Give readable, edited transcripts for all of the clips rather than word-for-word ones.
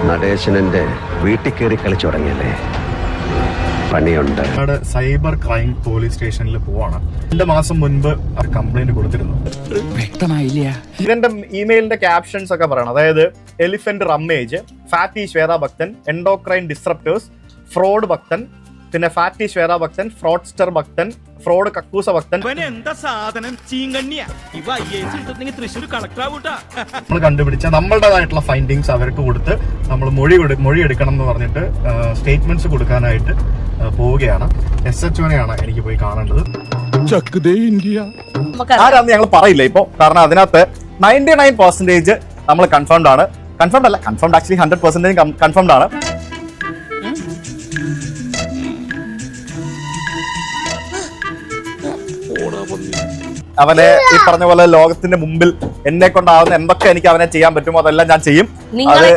നടേശനന്റെ വീട്ടിൽ കയറി കളിച്ചു തുടങ്ങിയല്ലേ, പണിയുണ്ട്. സൈബർ ക്രൈം പോലീസ് സ്റ്റേഷനിൽ പോവാണ്. 2 മാസം മുൻപ് കംപ്ലൈന്റ് കൊടുത്തിരുന്നു. വ്യക്തമായില്ല. ഇവന്റെ ഇമെയിലിന്റെ ക്യാപ്ഷൻസ് ഒക്കെ പറയണം. അതായത് എലിഫന്റ് റമ്മേജ്, ഫാറ്റി ശ്വേതാ ഭക്തൻ, എൻഡോക്രൈൻ ഡിസ്റപ്റ്റേഴ്സ്, ഫ്രോഡ് ഭക്തൻ, പിന്നെ ഫാറ്റി ശ്വേതാ ഭക്തൻ, ഫ്രോഡ്സ്റ്റർ ഭക്തൻ, ഫ്രോഡ് കക്കൂസ ഭക്തൻ. നമ്മൾ കണ്ടുപിടിച്ച നമ്മളുടേതായിട്ടുള്ള ഫൈൻഡിങ്സ് അവർക്ക് കൊടുത്ത് നമ്മൾ മൊഴി എടുക്കണം എന്ന് പറഞ്ഞിട്ട് സ്റ്റേറ്റ്മെന്റ്സ് കൊടുക്കാനായിട്ട് പോവുകയാണ്. SHO എനിക്ക് പോയി കാണേണ്ടത്. ആരാന്ന് ഞങ്ങൾ പറയില്ല ഇപ്പൊ, കാരണം അതിനകത്ത് 99% നമ്മൾ കൺഫേംഡ് ആണ്. കൺഫേംഡ് അല്ല, കൺഫേംഡ് ആക്ച്വലി 100% കൺഫേംഡ് ആണ്. അവനെ ഈ പറഞ്ഞ പോലെ ലോകത്തിന്റെ മുമ്പിൽ എന്നെ കൊണ്ടാവുന്ന എന്തൊക്കെ എനിക്ക് അവനെ ചെയ്യാൻ പറ്റുമോ അതെല്ലാം ഞാൻ ചെയ്യും. നിങ്ങളെ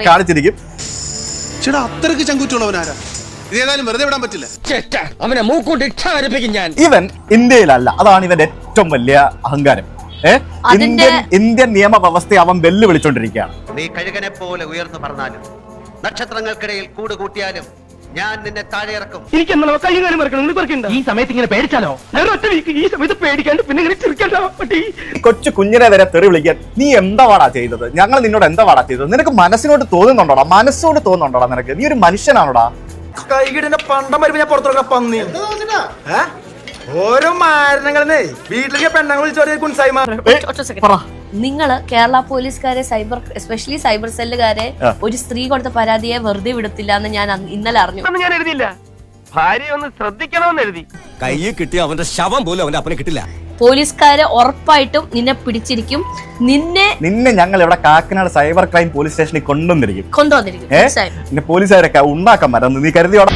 കാണിച്ചിരിക്കും. അത്രക്ക് ചങ്കുറ്റുള്ളവനാരാ, ഇതേതായാലും വെറുതെ വിടാൻ പറ്റില്ല. ഇവൻ ഇന്ത്യയിലല്ല, അതാണ് ഇവന്റെ ഏറ്റവും വലിയ അഹങ്കാരം. ഇന്ത്യൻ നിയമവ്യവസ്ഥയെ അവൻ വെല്ലുവിളിച്ചോണ്ടിരിക്കുകയാണ്. നീ കഴുകനെ പോലെ ഉയർന്നു പറഞ്ഞാലും നക്ഷത്രങ്ങൾക്കിടയിൽ കൂട് കൂട്ടിയാലും ഞാൻ നിന്നെ താഴെ ഇറക്കും. ഈ സമയത്ത് ഇങ്ങനെ പേടിച്ചാലോ? ഈ സമയത്ത് പേടിക്കാണ്ട് പിന്നെ ഇങ്ങനെ ചിരിക്കണ്ടോ? കൊച്ചു കുഞ്ഞിനെ വരെ തെറി വിളിക്കാൻ നീ എന്താ വാടാ ചെയ്തത്? ഞങ്ങൾ നിന്നോട് എന്താ വാടാ ചെയ്തത്? നിനക്ക് മനസ്സിനോട് തോന്നുന്നുണ്ടോടാ? മനസ്സോട് തോന്നുന്നുണ്ടോടാ? നിനക്ക് നീ ഒരു മനുഷ്യനാണോടാ? കൈകിടിന്റെ പണ്ടം വരുമ്പോ ഞാൻ പുറത്തുറങ്ങാൻ പന്നി ഓരോ മാരണങ്ങളെ വീട്ടിലേക്ക് പെണ്ണങ്ങൾ വിളിച്ചോടിയ. നിങ്ങള് കേരള പോലീസുകാരെ എസ്പെഷ്യലി സൈബർ സെല്ലുകാരെ ഒരു സ്ത്രീ കൊടുത്ത പരാതിയെ വെറുതെ വിടത്തില്ല എന്ന് ഞാൻ ഇന്നലെ അറിഞ്ഞു. ഞാൻ എഴുതിയില്ല, ഭാര്യ ഒന്ന് ശ്രദ്ധിക്കണമെന്ന് എഴുതി. കയ്യിൽ കിട്ടിയ അവന്റെ ശവം പോലും അവന്റെ അപ്പനെ കിട്ടില്ല. പോലീസുകാരെ ഉറപ്പായിട്ടും നിന്നെ പിടിച്ചിരിക്കും. നിന്നെ ഞങ്ങൾ ഇവിടെ കാക്കനാട് സൈബർ ക്രൈം പോലീസ് സ്റ്റേഷനിൽ കൊണ്ടുവന്നിരിക്കും. പോലീസുകാരൊക്കെ ഉണ്ടാക്കാൻ മരം നീ കരുതിയോടാ.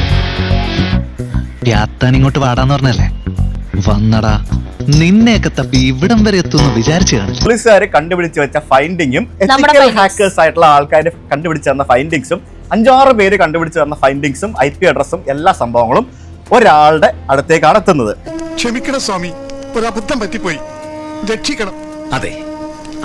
ഇങ്ങോട്ട് വാടാന്ന് പറഞ്ഞല്ലേ വന്നടാ, നിന്നെയൊക്കെ തപ്പി ഇവിടം വരെ എത്തുന്നു വിചാരിച്ചു കാണും. പോലീസുകാർ കണ്ടുപിടിച്ച് വെച്ച ഫൈൻഡിങ്ങും എത്തിക്കൽ ഹാക്കേഴ്സ് ആയിട്ടുള്ള ആൾക്കാർ കണ്ടുപിടിച്ച് തന്ന ഫൈൻഡിങ്സും 5-6 പേര് കണ്ടുപിടിച്ച് തന്ന ഫൈൻഡിങ്സും IP അഡ്രസ്സും എല്ലാ സംഭവങ്ങളും ഒരാളുടെ അടുത്തേക്കാണ് എത്തുന്നത്. ക്ഷമിക്കണം സ്വാമി, ഒരു അബദ്ധം പറ്റിപ്പോയി, രക്ഷിക്കണം. അതെ,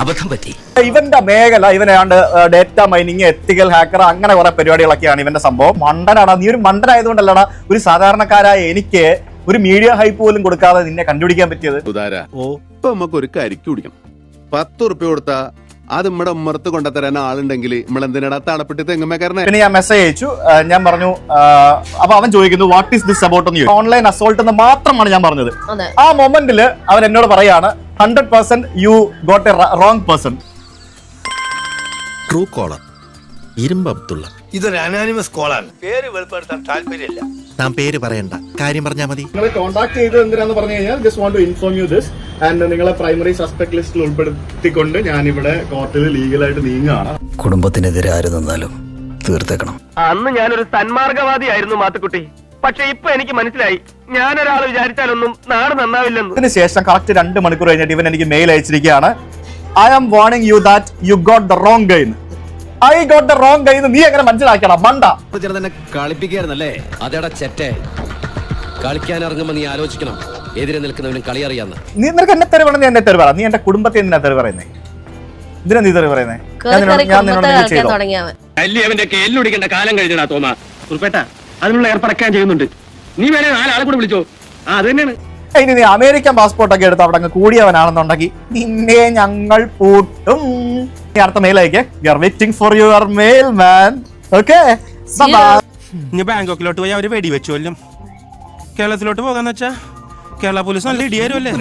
അബദ്ധം പറ്റി. ഇവന്റെ മേഖല ഇവനാണ്ട് ഡേറ്റ മൈനിങ്, എത്തിക്കൽ ഹാക്കർ, അങ്ങനെ കുറെ പരിപാടികളൊക്കെയാണ് ഇവന്റെ സംഭവം. മണ്ടനാടാ നീ. ഒരു മണ്ടനായതുകൊണ്ടല്ലടാ ഒരു സാധാരണക്കാരായ എനിക്ക് ഒരു മീഡിയ ഹൈപ്പ് പോലും കൊടുക്കാതെ നിന്നെ കണ്ടുപിടിക്കാൻ പറ്റിയത്. ഇപ്പൊ നമുക്ക് ഒരു കരിക്ക് കുടിക്കണം. 10 ഉറുപ്പ്യ കൊടുത്താ അത് നമ്മുടെ ഉമ്മറത്ത് കൊണ്ടുതരാൻ ആളുണ്ടെങ്കിൽ നമ്മളെന്തിനാ തളപ്പെട്ട് തെങ്ങുമേക്കാരനെ. പിന്നെ ഞാൻ മെസ്സേജ് അയച്ചു. ഞാൻ പറഞ്ഞു, അപ്പൊ അവൻ ചോദിക്കുന്നു വാട്ട് ഈസ് ദിസ് അബൌട്ട് എന്ന്. ഓൺലൈൻ അസോൾട്ട് എന്ന് മാത്രമാണ് ഞാൻ പറഞ്ഞത്. ആ മൊമെന്റില് അവൻ എന്നോട് പറയാണ് 100% you got A wrong person. True collar ഇരുമ്പ് അബ്ദുള്ള. ഇതൊരു അനാനിമസ് കോളാണ്. പേര് വെളിപ്പെടുത്താൻ താല്പര്യമില്ല. താൻ പേര് പറയണ്ട, കാര്യം പറഞ്ഞാൽ മതി. നിങ്ങളെ കോൺടാക്ട് ചെയ്തത് എന്തിനാന്ന് പറഞ്ഞു കഴിഞ്ഞാൽ just want to inform you this and നിങ്ങളെ പ്രൈമറി സസ്പെക്ട് ലിസ്റ്റിൽ ഉൾപ്പെടുത്തിക്കൊണ്ട് ഞാൻ ഇവിടെ കോർട്ടിൽ ലീഗലായിട്ട് നീങ്ങുകയാണ്. കുടുംബത്തിനെതിരെ ആര് നിന്നാലും തീർത്തേക്കണം. അന്ന് ഞാനൊരു സന്മാർഗവാദിയായിരുന്നു മാത്തുക്കുട്ടി. പക്ഷെ ഇപ്പൊ എനിക്ക് മനസ്സിലായി, ഞാനൊരാൾ വിചാരിച്ചാലൊന്നും നാട് നന്നാവില്ലെന്ന്. അതിനുശേഷം കറക്റ്റ് 2 മണിക്കൂർ കഴിഞ്ഞിട്ട് ഇവൻ എനിക്ക് മെയിൽ അയച്ചിരിക്കുകയാണ്. I am warning you that you got the wrong guy. I got the wrong guy നീ എങ്ങനെ മനസ്സിലാക്കണം മണ്ട? തന്നെ കളിപ്പിക്കായിരുന്നല്ലേ? അതേടാ ചെറ്റെ, കളിക്കാൻ ഇറങ്ങുമ്പോ നീ ആലോചിക്കണം, എതിരെ നിൽക്കുന്നവനും കളി അറിയാന്ന്. നിനക്ക് എന്നെ തെറി പറഞ്ഞ എന്നെ തെറി പറ. നീ എന്റെ കുടുംബത്തെ എന്തിനാ തെറി പറയുന്നേ? ഇതിനാ നീ തെറി പറയുന്നേ? എല്ലുടിക്കേണ്ട കാലം കഴിഞ്ഞാ തോമാ ഉൾപ്പെട്ട അതിനുള്ള ഏർപ്പാടൊക്കെ ചെയ്യുന്നുണ്ട്. നീ വേണേ 4 ആളെ കൂടെ വിളിച്ചോ. അത് തന്നെയാണ്. ഇനി നീ അമേരിക്കൻ പാസ്പോർട്ട് ഒക്കെ എടുത്ത് അവിടെ അങ്ങ് കൂടിയവനാണെന്നുണ്ടെങ്കിൽ നിന്നെ ഞങ്ങൾ പൂട്ടും. അടുത്ത മെയിൽ അയക്കേ. We are waiting for your mail man. Okay, ഇനി ബാങ്കോക്കിലോട്ട് പോയി അവര് വെടിവെച്ചു കൊല്ലും. കേരളത്തിലോട്ട് പോകാന്ന് വെച്ചാ കേരള പോലീസ് നല്ല ഇടിയാരുമല്ലേ.